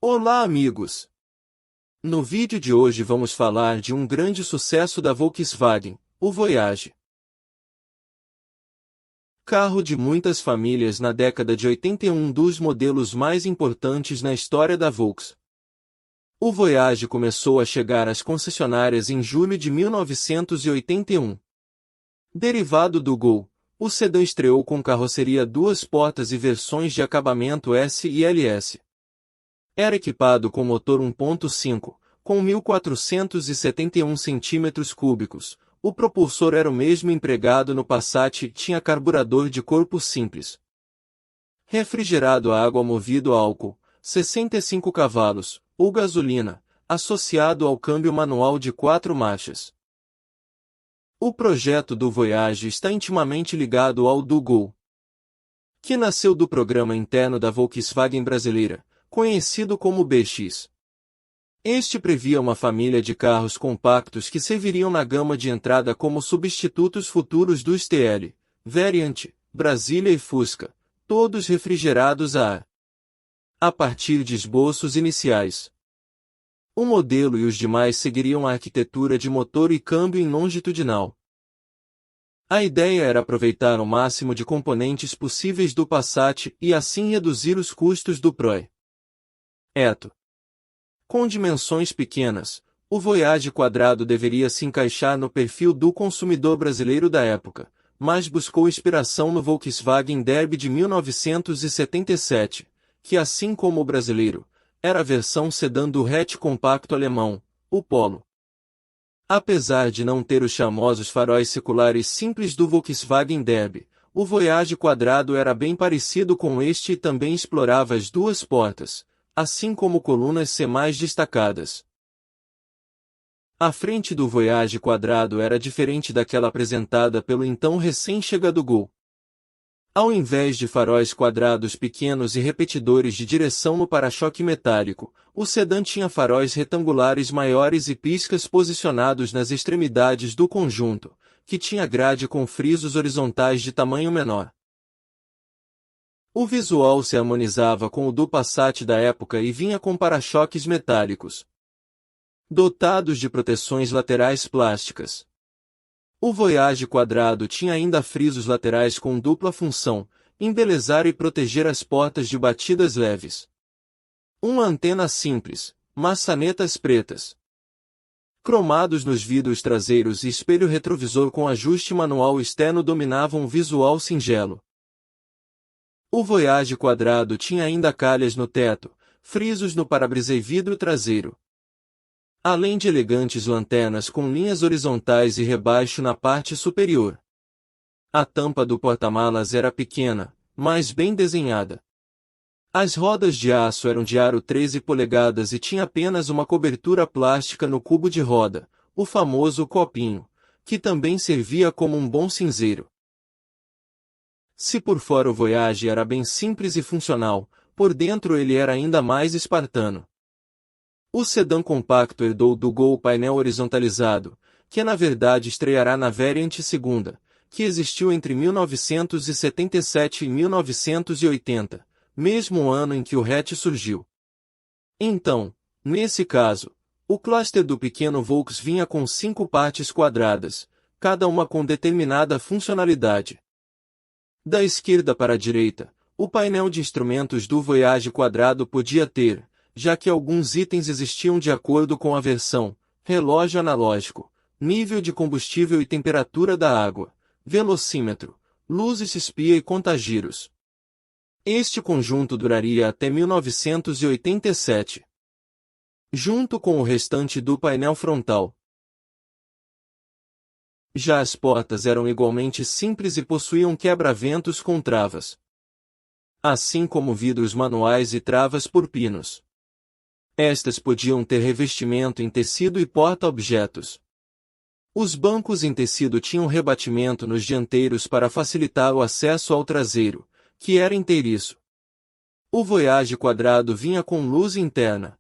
Olá, amigos! No vídeo de hoje vamos falar de um grande sucesso da Volkswagen, o Voyage. Carro de muitas famílias na década de 81, um dos modelos mais importantes na história da Volks. O Voyage começou a chegar às concessionárias em julho de 1981. Derivado do Gol, o sedã estreou com carroceria duas portas e versões de acabamento S e LS. Era equipado com motor 1.5, com 1.471 cm3. O propulsor era o mesmo empregado no Passat e tinha carburador de corpo simples. Refrigerado a água movido a álcool, 65 cavalos, ou gasolina, associado ao câmbio manual de 4 marchas. O projeto do Voyage está intimamente ligado ao do Gol, que nasceu do programa interno da Volkswagen brasileira, conhecido como BX. Este previa uma família de carros compactos que serviriam na gama de entrada como substitutos futuros dos TL, Variant, Brasília e Fusca, todos refrigerados a ar. A partir de esboços iniciais, o modelo e os demais seguiriam a arquitetura de motor e câmbio em longitudinal. A ideia era aproveitar o máximo de componentes possíveis do Passat e assim reduzir os custos do projeto. Com dimensões pequenas, o Voyage quadrado deveria se encaixar no perfil do consumidor brasileiro da época, mas buscou inspiração no Volkswagen Derby de 1977, que assim como o brasileiro, era a versão sedã do hatch compacto alemão, o Polo. Apesar de não ter os charmosos faróis seculares simples do Volkswagen Derby, o Voyage quadrado era bem parecido com este e também explorava as duas portas, assim como colunas C mais destacadas. A frente do Voyage quadrado era diferente daquela apresentada pelo então recém-chegado Gol. Ao invés de faróis quadrados pequenos e repetidores de direção no para-choque metálico, o sedã tinha faróis retangulares maiores e piscas posicionados nas extremidades do conjunto, que tinha grade com frisos horizontais de tamanho menor. O visual se harmonizava com o do Passat da época e vinha com para-choques metálicos, dotados de proteções laterais plásticas. O Voyage quadrado tinha ainda frisos laterais com dupla função, embelezar e proteger as portas de batidas leves. Uma antena simples, maçanetas pretas, cromados nos vidros traseiros e espelho retrovisor com ajuste manual externo dominavam um visual singelo. O Voyage quadrado tinha ainda calhas no teto, frisos no para-brisa e vidro traseiro, além de elegantes lanternas com linhas horizontais e rebaixo na parte superior. A tampa do porta-malas era pequena, mas bem desenhada. As rodas de aço eram de aro 13 polegadas e tinha apenas uma cobertura plástica no cubo de roda, o famoso copinho, que também servia como um bom cinzeiro. Se por fora o Voyage era bem simples e funcional, por dentro ele era ainda mais espartano. O sedã compacto herdou do Gol o painel horizontalizado, que na verdade estreará na Variant segunda, que existiu entre 1977 e 1980, mesmo ano em que o hatch surgiu. Então, nesse caso, o cluster do pequeno Volks vinha com 5 partes quadradas, cada uma com determinada funcionalidade. Da esquerda para a direita, o painel de instrumentos do Voyage quadrado podia ter, já que alguns itens existiam de acordo com a versão, relógio analógico, nível de combustível e temperatura da água, velocímetro, luzes espia e contagiros. Este conjunto duraria até 1987. Junto com o restante do painel frontal. Já as portas eram igualmente simples e possuíam quebra-ventos com travas, assim como vidros manuais e travas por pinos. Estas podiam ter revestimento em tecido e porta-objetos. Os bancos em tecido tinham rebatimento nos dianteiros para facilitar o acesso ao traseiro, que era inteiriço. O Voyage quadrado vinha com luz interna,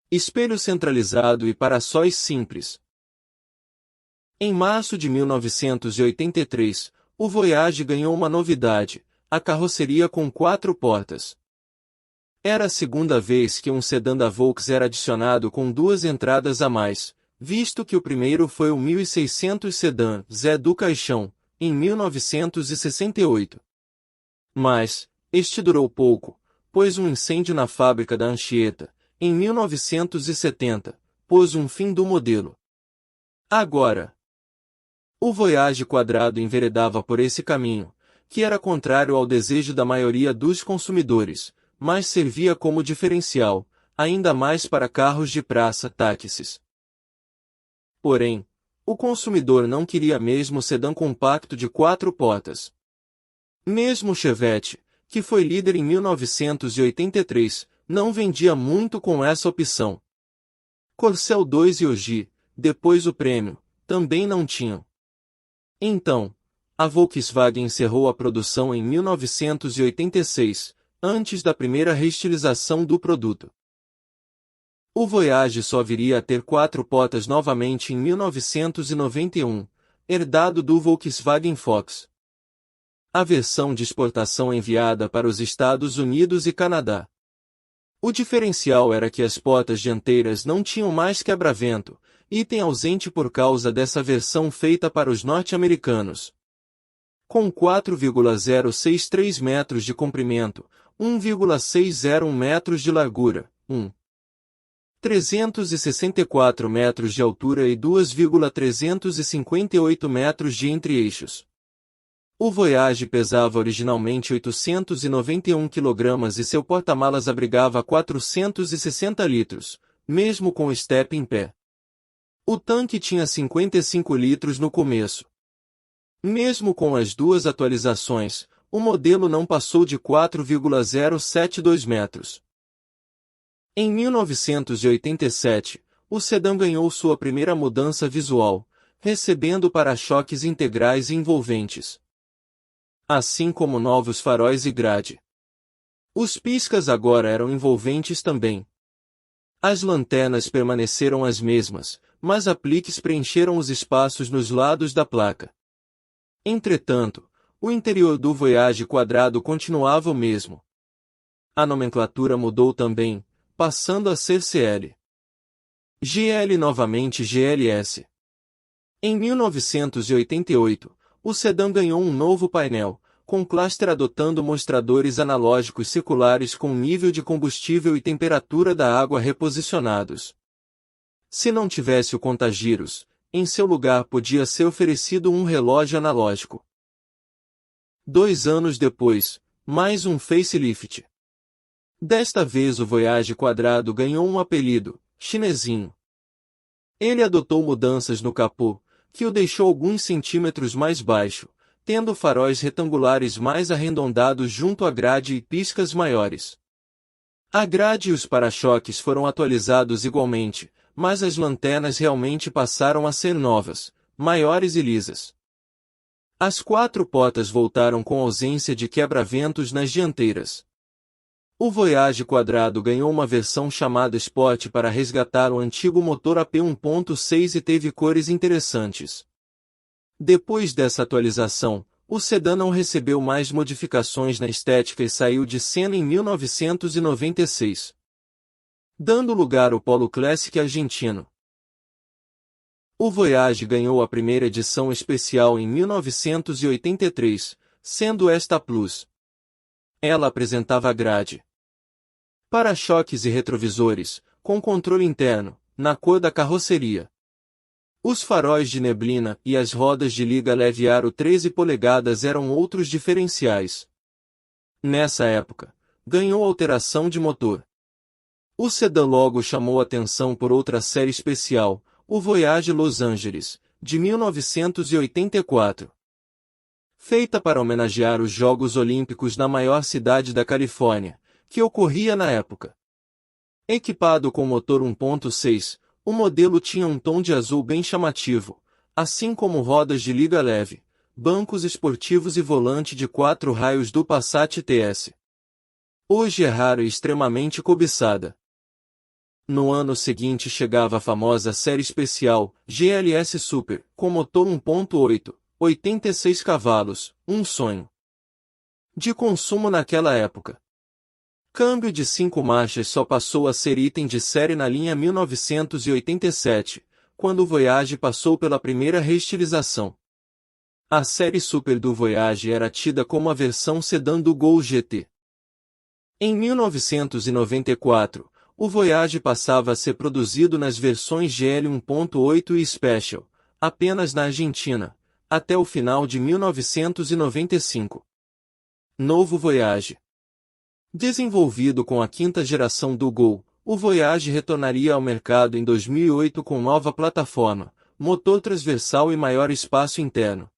espelho centralizado e para-sóis simples. Em março de 1983, o Voyage ganhou uma novidade, a carroceria com 4 portas. Era a segunda vez que um sedã da Volks era adicionado com duas entradas a mais, visto que o primeiro foi o 1600 sedã Zé do Caixão, em 1968. Mas, este durou pouco, pois um incêndio na fábrica da Anchieta, em 1970, pôs um fim do modelo. Agora, o Voyage quadrado enveredava por esse caminho, que era contrário ao desejo da maioria dos consumidores, mas servia como diferencial, ainda mais para carros de praça, táxis. Porém, o consumidor não queria mesmo sedã compacto de 4 portas. Mesmo o Chevette, que foi líder em 1983, não vendia muito com essa opção. Corcel 2 e Oggi, depois o Premio, também não tinham. Então, a Volkswagen encerrou a produção em 1986, antes da primeira reestilização do produto. O Voyage só viria a ter 4 portas novamente em 1991, herdado do Volkswagen Fox. A versão de exportação enviada para os Estados Unidos e Canadá. O diferencial era que as portas dianteiras não tinham mais quebra-vento, item ausente por causa dessa versão feita para os norte-americanos. Com 4,063 metros de comprimento, 1,601 metros de largura, 364 metros de altura e 2,358 metros de entre-eixos. O Voyage pesava originalmente 891 kg e seu porta-malas abrigava 460 litros, mesmo com o step em pé. O tanque tinha 55 litros no começo. Mesmo com as duas atualizações, o modelo não passou de 4,072 metros. Em 1987, o sedã ganhou sua primeira mudança visual, recebendo para-choques integrais e envolventes, assim como novos faróis e grade. Os piscas agora eram envolventes também. As lanternas permaneceram as mesmas, mas apliques preencheram os espaços nos lados da placa. Entretanto, o interior do Voyage quadrado continuava o mesmo. A nomenclatura mudou também, passando a ser CL. GL novamente GLS. Em 1988, o sedã ganhou um novo painel, com cluster adotando mostradores analógicos seculares com nível de combustível e temperatura da água reposicionados. Se não tivesse o contagiros, em seu lugar podia ser oferecido um relógio analógico. 2 anos depois, mais um facelift. Desta vez o Voyage quadrado ganhou um apelido, chinesinho. Ele adotou mudanças no capô, que o deixou alguns centímetros mais baixo, tendo faróis retangulares mais arredondados junto à grade e piscas maiores. A grade e os para-choques foram atualizados igualmente, mas as lanternas realmente passaram a ser novas, maiores e lisas. As 4 portas voltaram com ausência de quebra-ventos nas dianteiras. O Voyage quadrado ganhou uma versão chamada Sport para resgatar o antigo motor AP 1.6 e teve cores interessantes. Depois dessa atualização, o sedã não recebeu mais modificações na estética e saiu de cena em 1996, dando lugar ao Polo Classic argentino. O Voyage ganhou a primeira edição especial em 1983, sendo esta Plus. Ela apresentava grade, para-choques e retrovisores, com controle interno, na cor da carroceria. Os faróis de neblina e as rodas de liga leve aro 13 polegadas eram outros diferenciais. Nessa época, ganhou alteração de motor. O sedã logo chamou atenção por outra série especial, o Voyage Los Angeles, de 1984. Feita para homenagear os Jogos Olímpicos na maior cidade da Califórnia, que ocorria na época. Equipado com motor 1.6, o modelo tinha um tom de azul bem chamativo, assim como rodas de liga leve, bancos esportivos e volante de 4 raios do Passat TS. Hoje é raro e extremamente cobiçada. No ano seguinte chegava a famosa série especial, GLS Super, com motor 1.8, 86 cavalos, um sonho de consumo naquela época. Câmbio de 5 marchas só passou a ser item de série na linha 1987, quando o Voyage passou pela primeira reestilização. A série Super do Voyage era tida como a versão sedã do Gol GT. Em 1994, o Voyage passava a ser produzido nas versões GL 1.8 e Special, apenas na Argentina, até o final de 1995. Novo Voyage. Desenvolvido com a quinta geração do Gol, o Voyage retornaria ao mercado em 2008 com nova plataforma, motor transversal e maior espaço interno.